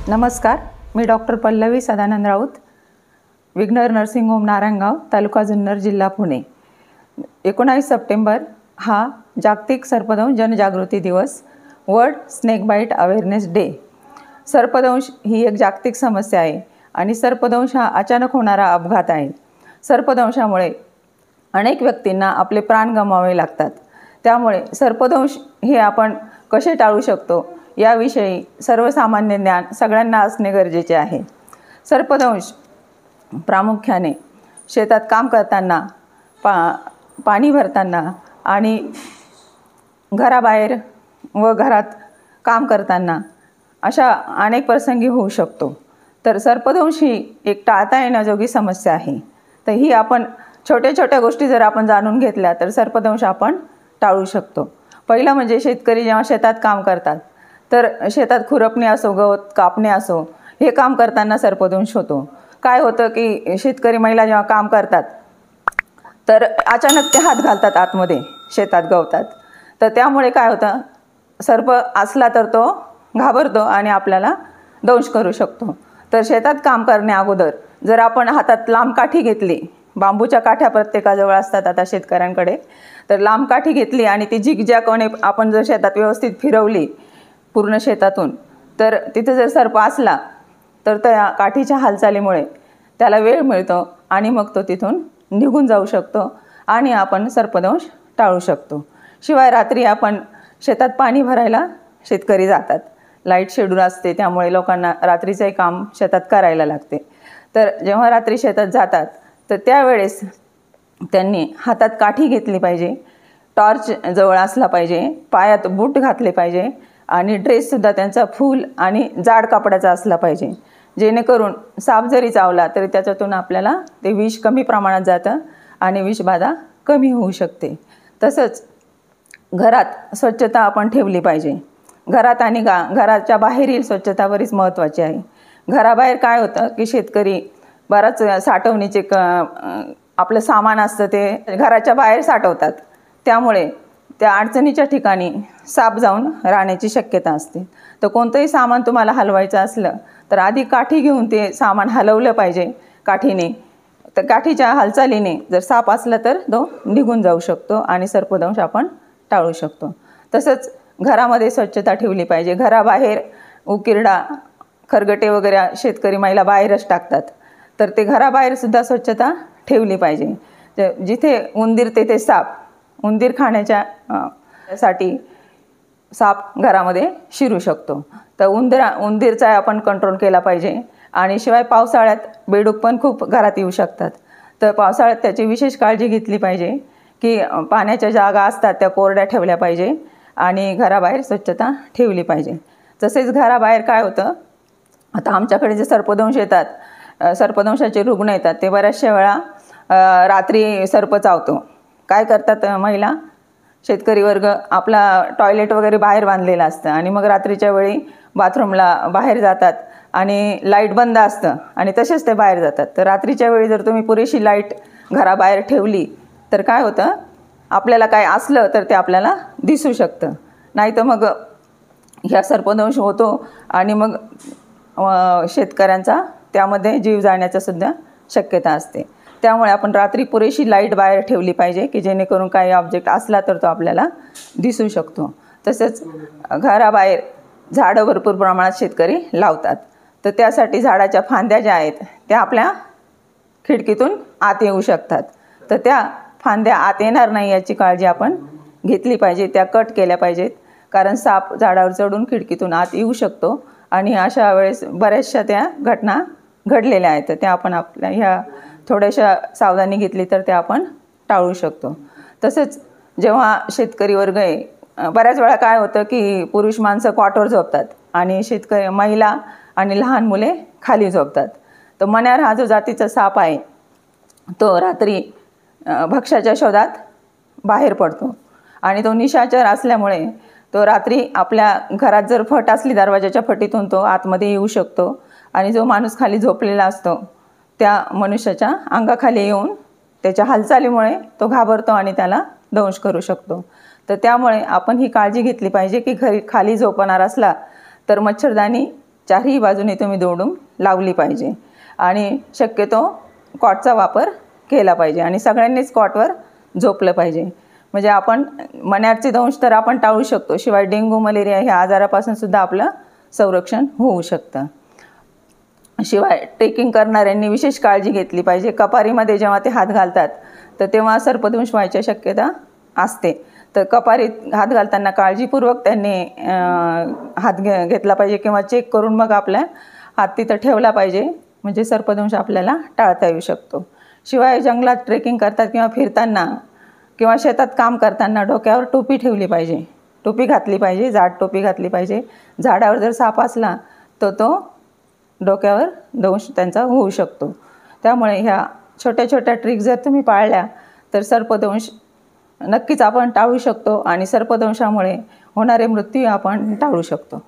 नमस्कार, मी डॉक्टर पल्लवी सदानंद राऊत, विघ्नर नर्सिंग होम नारायणगाव, तालुका जुन्नर, जिल्हा पुणे. 19 सप्टेंबर हा जागतिक सर्पदंश जनजागृती दिवस, world snake bite awareness day. सर्पदंश ही एक जागतिक समस्या आहे आणि सर्पदंश हा अचानक होणारा अपघात आहे. सर्पदंशामुळे अनेक व्यक्तींना आपले प्राण गमवावे लागतात. त्यामुळे सर्पदंश हे आपण कसे टाळू शकतो याविषयी सर्वसामान्य ज्ञान सगळ्यांना असणे गरजेचे आहे. सर्पदंश प्रामुख्याने शेतात काम करताना, पाणी भरताना आणि घराबाहेर व घरात काम करताना अशा अनेक प्रसंगी होऊ शकतो. तर सर्पदंश ही एक टाळता येण्याजोगी समस्या आहे. तर ही आपण छोट्या छोट्या गोष्टी जर आपण जाणून घेतल्या तर सर्पदंश आपण टाळू शकतो. पहिलं म्हणजे शेतकरी जेव्हा शेतात काम करतात तर शेतात खुरपणे असो, गवत कापणे असो, हे काम करताना सर्पदंश होतो. काय होतं की शेतकरी महिला जेव्हा काम करतात तर अचानक ते हात घालतात आतमध्ये शेतात गवतात. तर त्यामुळे काय होतं, सर्प असला तर तो घाबरतो आणि आपल्याला दंश करू शकतो. तर शेतात काम करण्या अगोदर जर आपण हातात लांब काठी घेतली, बांबूच्या काठ्या प्रत्येकाजवळ असतात आता शेतकऱ्यांकडे, तर लांब काठी घेतली आणि ती झिगझॅगने आपण जर शेतात व्यवस्थित फिरवली पूर्ण शेतातून, तर तिथे जर सर्प असला तर त्या काठीच्या हालचालीमुळे त्याला वेळ मिळतो आणि मग तो तिथून निघून जाऊ शकतो आणि आपण सर्पदंश टाळू शकतो. शिवाय रात्री आपण शेतात पाणी भरायला शेतकरी जातात. लाईट शेड्यूल असते त्यामुळे लोकांना रात्रीचंही काम शेतात करायला लागते. तर जेव्हा रात्री शेतात जातात तर त्यावेळेस त्यांनी हातात काठी घेतली पाहिजे, टॉर्च जवळ असला पाहिजे, पायात बूट घातले पाहिजे आणि ड्रेससुद्धा त्यांचा फुल आणि जाड कापडाचा असला पाहिजे, जेणेकरून साप जरी चावला तरी त्याच्यातून आपल्याला ते विष कमी प्रमाणात जातं आणि विषबाधा कमी होऊ शकते. तसंच घरात स्वच्छता आपण ठेवली पाहिजे. घरात आणि घराच्या बाहेरील स्वच्छता बरीच महत्त्वाची आहे. घराबाहेर काय होतं की शेतकरी बराच साठवणीचे आपलं सामान असतं ते घराच्या बाहेर साठवतात. त्यामुळे त्या अडचणीच्या ठिकाणी साप जाऊन राहण्याची शक्यता असते. तर कोणतंही सामान तुम्हाला हलवायचं असलं तर आधी काठी घेऊन ते सामान हलवलं पाहिजे काठीने. तर काठीच्या हालचालीने जर साप असला तर तो निघून जाऊ शकतो आणि सर्पदंश आपण टाळू शकतो. तसंच घरामध्ये स्वच्छता ठेवली पाहिजे. घराबाहेर उकिरडा, खरगटे वगैरे शेतकरी महिला बाहेरच टाकतात. तर ते घराबाहेरसुद्धा स्वच्छता ठेवली पाहिजे. जिथे उंदीर तेथे साप, उंदीर खाण्याच्या साठी साप घरामध्ये शिरू शकतो. तर उंदीरचा आपण कंट्रोल केला पाहिजे. आणि शिवाय पावसाळ्यात बेडूक पण खूप घरात येऊ शकतात. तर पावसाळ्यात त्याची विशेष काळजी घेतली पाहिजे की पाण्याच्या जागा असतात त्या कोरड्या ठेवल्या पाहिजे आणि घराबाहेर स्वच्छता ठेवली पाहिजे. तसेच घराबाहेर काय होतं, आता आमच्याकडे जे सर्पदंश येतात, सर्पदंशाचे रुग्ण येतात, ते बऱ्याचशा वेळा रात्री सर्प चावतो. काय करतात महिला, शेतकरी वर्ग आपला टॉयलेट वगैरे बाहेर बांधलेलं असतं आणि मग रात्रीच्या वेळी बाथरूमला बाहेर जातात आणि लाईट बंद असतं आणि तसेच ते बाहेर जातात. तर रात्रीच्या वेळी जर तुम्ही पुरेशी लाईट घराबाहेर ठेवली तर काय होतं, आपल्याला काय असलं तर ते आपल्याला दिसू शकतं. नाही तर मग ह्या सर्पदंश होतो आणि मग शेतकऱ्यांचा त्यामध्ये जीव जाण्याचा सुद्धा शक्यता असते. त्यामुळे आपण रात्री पुरेशी लाईट बाहेर ठेवली पाहिजे की जेणेकरून काही ऑब्जेक्ट असला तर तो आपल्याला दिसू शकतो. तसेच घराबाहेर झाडं भरपूर प्रमाणात शेतकरी लावतात. तर त्यासाठी झाडाच्या फांद्या ज्या आहेत त्या आपल्या खिडकीतून आत येऊ शकतात. तर त्या फांद्या आत येणार नाही याची काळजी आपण घेतली पाहिजे. त्या कट केल्या पाहिजेत, कारण साप झाडावर चढून खिडकीतून आत येऊ शकतो आणि अशा वेळेस बऱ्याचशा त्या घटना घडलेल्या आहेत. तर त्या आपण आपल्या ह्या थोड्याशा सावधानी घेतली तर त्या आपण टाळू शकतो. तसंच जेव्हा शेतकरी वर्ग आहे, बऱ्याच वेळा काय होतं की पुरुष माणसं कॉटवर झोपतात आणि शेतकरी महिला आणि लहान मुले खाली झोपतात. तर मण्यार हा जो जातीचा साप आहे तो रात्री भक्ष्याच्या शोधात बाहेर पडतो आणि तो निशाचर असल्यामुळे तो रात्री आपल्या घरात जर फट असली दरवाजाच्या फटीतून तो आतमध्ये येऊ शकतो आणि जो माणूस खाली झोपलेला असतो त्या मनुष्याच्या अंगाखाली येऊन त्याच्या हालचालीमुळे तो घाबरतो आणि त्याला दंश करू शकतो. तर त्यामुळे आपण ही काळजी घेतली पाहिजे की खाली झोपणार असला तर मच्छरदाणी चारही बाजूने तुम्ही दोडून लावली पाहिजे आणि शक्यतो कॉटचा वापर केला पाहिजे आणि सगळ्यांनीच कॉटवर झोपलं पाहिजे. म्हणजे आपण मण्याचे दंश तर आपण टाळू शकतो, शिवाय डेंग्यू मलेरिया ह्या आजारापासून सुद्धा आपलं संरक्षण होऊ शकतं. शिवाय ट्रेकिंग करणाऱ्यांनी विशेष काळजी घेतली पाहिजे. कपारीमध्ये जेव्हा ते हात घालतात तर तेव्हा सर्पदंश व्हायची शक्यता असते. तर कपारीत हात घालताना काळजीपूर्वक त्यांनी हात घेतला पाहिजे किंवा चेक करून मग आपला हात तिथं ठेवला पाहिजे, म्हणजे सर्पदंश आपल्याला टाळता येऊ शकतो. शिवाय जंगलात ट्रेकिंग करतात किंवा फिरताना किंवा शेतात काम करताना डोक्यावर टोपी ठेवली पाहिजे, टोपी घातली पाहिजे, जाड टोपी घातली पाहिजे. झाडावर जर साप असला तर तो डोक्यावर दंश त्यांचा होऊ शकतो. त्यामुळे ह्या छोट्या छोट्या ट्रिक जर तुम्ही पाळल्या तर सर्पदंश नक्कीच आपण टाळू शकतो आणि सर्पदंशामुळे होणारे मृत्यू आपण टाळू शकतो.